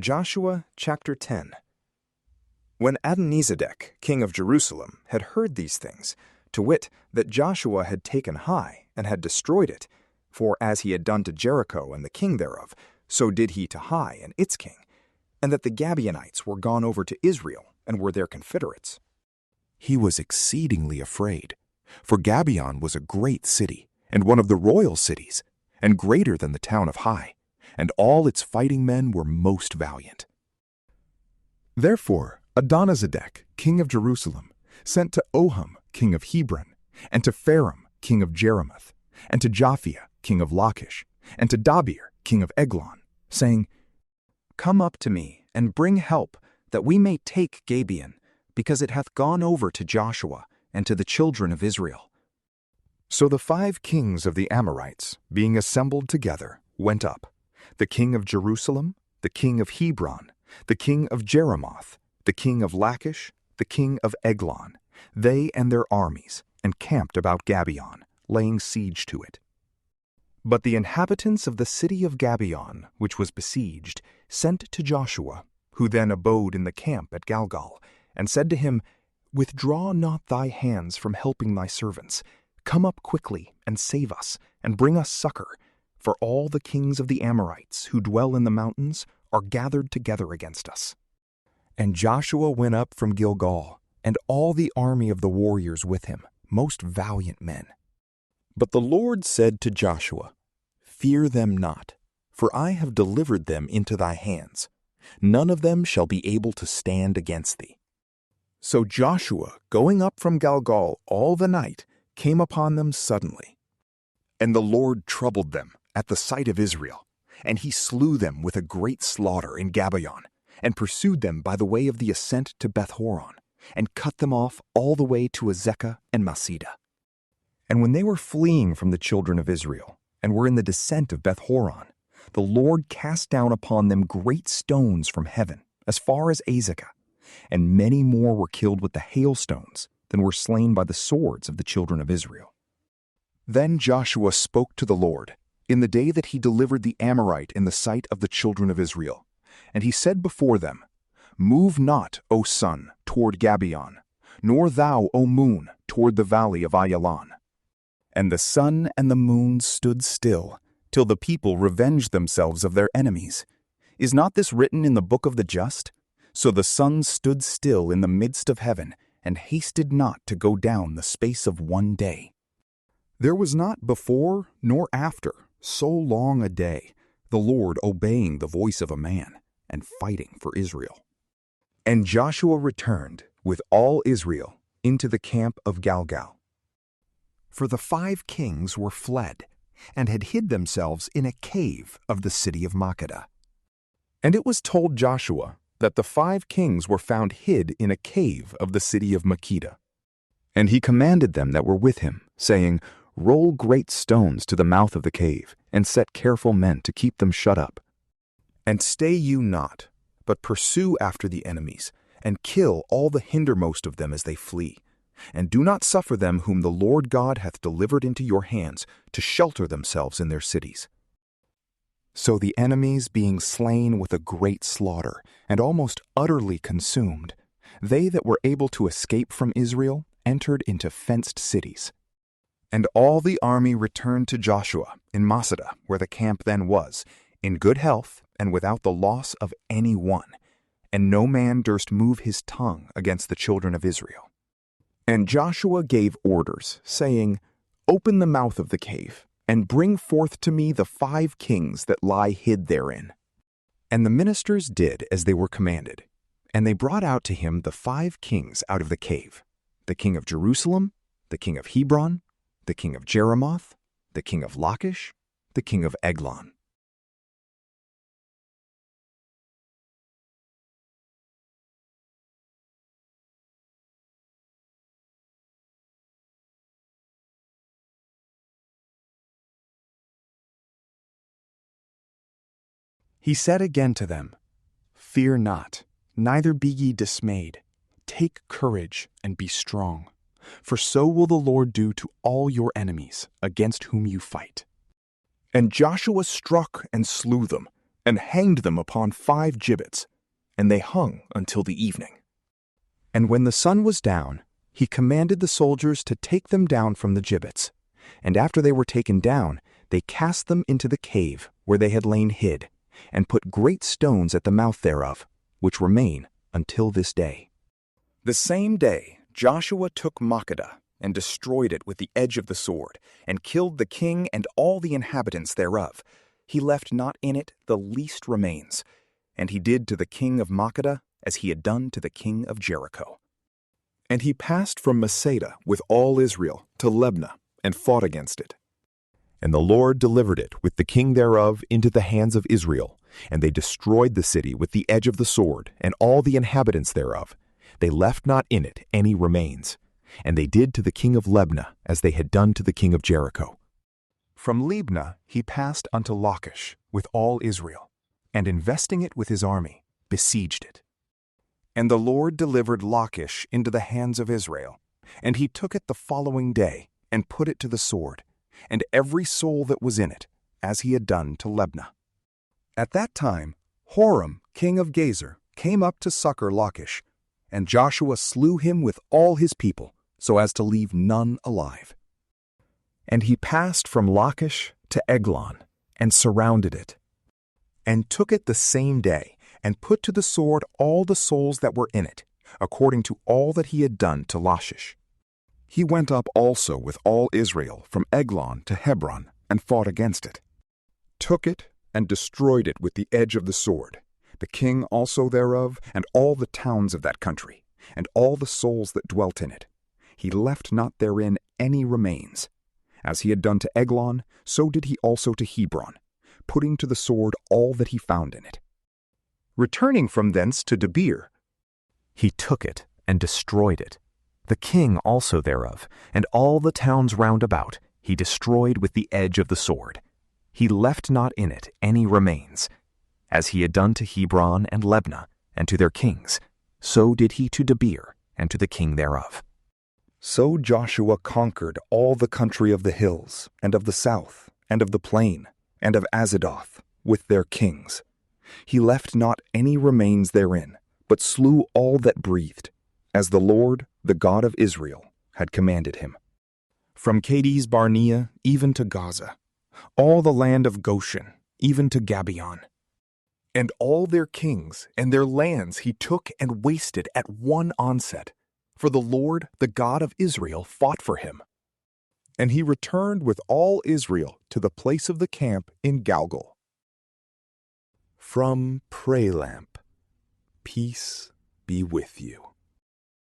Joshua chapter 10. When Adonisedec, king of Jerusalem, had heard these things, to wit, that Joshua had taken Hai, and had destroyed it, for as he had done to Jericho and the king thereof, so did he to Hai and its king, and that the Gabaonites were gone over to Israel, and were their confederates, he was exceedingly afraid, for Gabaon was a great city, and one of the royal cities, and greater than the town of Hai, and all its fighting men were most valiant. Therefore Adonisedec, king of Jerusalem, sent to Oham, king of Hebron, and to Pharam, king of Jerimoth, and to Japhia, king of Lachish, and to Dabir, king of Eglon, saying, Come up to me, and bring help, that we may take Gabaon, because it hath gone over to Joshua, and to the children of Israel. So the 5 kings of the Amorites, being assembled together, went up, the king of Jerusalem, the king of Hebron, the king of Jerimoth, the king of Lachish, the king of Eglon, they and their armies, and camped about Gabaon, laying siege to it. But the inhabitants of the city of Gabaon, which was besieged, sent to Joshua, who then abode in the camp at Galgal, and said to him, Withdraw not thy hands from helping thy servants. Come up quickly, and save us, and bring us succor, for all the kings of the Amorites who dwell in the mountains are gathered together against us. And Joshua went up from Gilgal, and all the army of the warriors with him, most valiant men. But the Lord said to Joshua, Fear them not, for I have delivered them into thy hands. None of them shall be able to stand against thee. So Joshua, going up from Gilgal all the night, came upon them suddenly. And the Lord troubled them at the sight of Israel, and he slew them with a great slaughter in Gabaon, and pursued them by the way of the ascent to Beth-horon, and cut them off all the way to Azekah and Masada. And when they were fleeing from the children of Israel, and were in the descent of Beth-horon, the Lord cast down upon them great stones from heaven, as far as Azekah, and many more were killed with the hailstones than were slain by the swords of the children of Israel. Then Joshua spoke to the Lord in the day that he delivered the Amorite in the sight of the children of Israel. And he said before them, Move not, O sun, toward Gabaon, nor thou, O moon, toward the valley of Ayalon. And the sun and the moon stood still, till the people revenged themselves of their enemies. Is not this written in the book of the just? So the sun stood still in the midst of heaven, and hasted not to go down the space of one day. There was not before nor after so long a day, the Lord obeying the voice of a man, and fighting for Israel. And Joshua returned with all Israel into the camp of Galgal. For the 5 kings were fled, and had hid themselves in a cave of the city of Makkedah. And it was told Joshua that the 5 kings were found hid in a cave of the city of Makkedah. And he commanded them that were with him, saying, Roll great stones to the mouth of the cave, and set careful men to keep them shut up. And stay you not, but pursue after the enemies, and kill all the hindermost of them as they flee. And do not suffer them whom the Lord God hath delivered into your hands to shelter themselves in their cities. So the enemies being slain with a great slaughter, and almost utterly consumed, they that were able to escape from Israel entered into fenced cities. And all the army returned to Joshua in Masada, where the camp then was, in good health and without the loss of any one. And no man durst move his tongue against the children of Israel. And Joshua gave orders, saying, Open the mouth of the cave, and bring forth to me the 5 kings that lie hid therein. And the ministers did as they were commanded. And they brought out to him the 5 kings out of the cave, the king of Jerusalem, the king of Hebron, the king of Jerimoth, the king of Lachish, the king of Eglon. He said again to them, Fear not, neither be ye dismayed. Take courage and be strong, for so will the Lord do to all your enemies against whom you fight. And Joshua struck and slew them, and hanged them upon 5 gibbets, and they hung until the evening. And when the sun was down, he commanded the soldiers to take them down from the gibbets. And after they were taken down, they cast them into the cave where they had lain hid, and put great stones at the mouth thereof, which remain until this day. The same day Joshua took Makkedah, and destroyed it with the edge of the sword, and killed the king and all the inhabitants thereof. He left not in it the least remains. And he did to the king of Makkedah as he had done to the king of Jericho. And he passed from Masada with all Israel to Lebna, and fought against it. And the Lord delivered it with the king thereof into the hands of Israel, and they destroyed the city with the edge of the sword, and all the inhabitants thereof. They left not in it any remains. And they did to the king of Lebna as they had done to the king of Jericho. From Libnah he passed unto Lachish with all Israel, and investing it with his army, besieged it. And the Lord delivered Lachish into the hands of Israel, and he took it the following day, and put it to the sword, and every soul that was in it, as he had done to Lebna. At that time Horam king of Gezer came up to succor Lachish, and Joshua slew him with all his people, so as to leave none alive. And he passed from Lachish to Eglon, and surrounded it, and took it the same day, and put to the sword all the souls that were in it, according to all that he had done to Lachish. He went up also with all Israel from Eglon to Hebron, and fought against it, took it, and destroyed it with the edge of the sword, the king also thereof, and all the towns of that country, and all the souls that dwelt in it. He left not therein any remains. As he had done to Eglon, so did he also to Hebron, putting to the sword all that he found in it. Returning from thence to Debir, He took it and destroyed it, the king also thereof, and all the towns round about, he destroyed with the edge of the sword. He left not in it any remains. As he had done to Hebron and Lebna, and to their kings, so did he to Debir, and to the king thereof. So Joshua conquered all the country of the hills, and of the south, and of the plain, and of Azadoth, with their kings. He left not any remains therein, but slew all that breathed, as the Lord, the God of Israel, had commanded him. From Kadesh Barnea even to Gaza, all the land of Goshen, even to Gabaon. And all their kings and their lands he took and wasted at one onset, for the Lord, the God of Israel, fought for him. And he returned with all Israel to the place of the camp in Galgal. From PrayLamp, peace be with you.